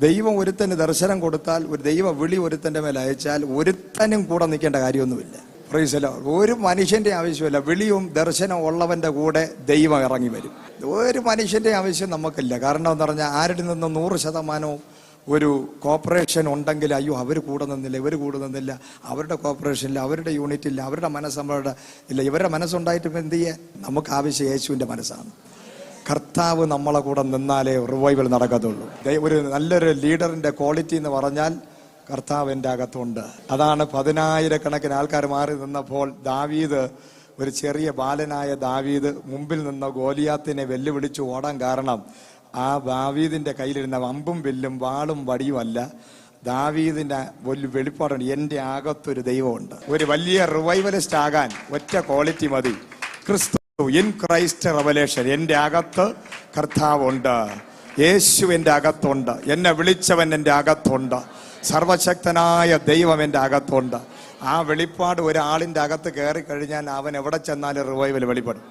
ദൈവം ഒരുത്തന് ദർശനം കൊടുത്താൽ, ഒരു ദൈവ വിളി ഒരുത്തൻ്റെ മേൽ അയച്ചാൽ ഒരുത്തനും കൂടെ നിൽക്കേണ്ട കാര്യമൊന്നുമില്ല. Praise the Lord. ഒരു മനുഷ്യന്റെ ആവശ്യമില്ല. വിളിയും ദർശനം ഉള്ളവന്റെ കൂടെ ദൈവം ഇറങ്ങി വരും. ഒരു മനുഷ്യന്റെ ആവശ്യം നമുക്കില്ല. കാരണം എന്ന് പറഞ്ഞാൽ ആരുടെ നിന്ന് 100% ഒരു കോർപ്പറേഷൻ ഉണ്ടെങ്കിൽ അയ്യോ അവർ കൂടെ നിന്നില്ല, ഇവർ കൂടെ നിന്നില്ല, അവരുടെ കോർപ്പറേഷനില്ല, അവരുടെ യൂണിറ്റില്ല, അവരുടെ മനസ്സമ്മയുടെ ഇല്ല, ഇവരുടെ മനസ്സുണ്ടായിട്ട് ഇപ്പം എന്ത് ചെയ്യാൻ? നമുക്ക് ആവശ്യം യേശുവിൻ്റെ മനസ്സാണ്. കർത്താവ് നമ്മളെ കൂടെ നിന്നാലേ റിവൈവൽ നടക്കത്തുള്ളൂ. ഒരു നല്ലൊരു ലീഡറിന്റെ ക്വാളിറ്റി എന്ന് പറഞ്ഞാൽ കർത്താവ് എൻ്റെ അകത്തുണ്ട്. അതാണ് 10,000 ആൾക്കാർ മാറി നിന്നപ്പോൾ ദാവീദ്, ഒരു ചെറിയ ബാലനായ ദാവീദ് മുമ്പിൽ നിന്ന് ഗോലിയാത്തിനെ വെല്ലുവിളിച്ചു ഓടാൻ കാരണം ആ ദാവീദിന്റെ കയ്യിലിരുന്ന അമ്പും വില്ലും വാളും വടിയുമല്ല, ദാവീദിന്റെ ഒരു വെളിപ്പാടുണ്ട്. എൻ്റെ അകത്തൊരു ദൈവമുണ്ട്. ഒരു വലിയ റിവൈവലിസ്റ്റ് ആകാൻ ഒറ്റ ക്വാളിറ്റി മതി, ക്രിസ്തു, ഇൻ ക്രൈസ്റ്റ് റെവലേഷൻ. എൻ്റെ അകത്ത് കർത്താവുണ്ട്, യേശു എൻ്റെ അകത്തുണ്ട്, എന്നെ വിളിച്ചവൻ എൻ്റെ അകത്തുണ്ട്, സർവശക്തനായ ദൈവം എൻ്റെ അകത്തുണ്ട്. ആ വെളിപ്പാട് ഒരാളിൻ്റെ അകത്ത് കയറി കഴിഞ്ഞാൽ അവൻ എവിടെ ചെന്നാലും റിവൈവൽ വെളിപ്പെടും.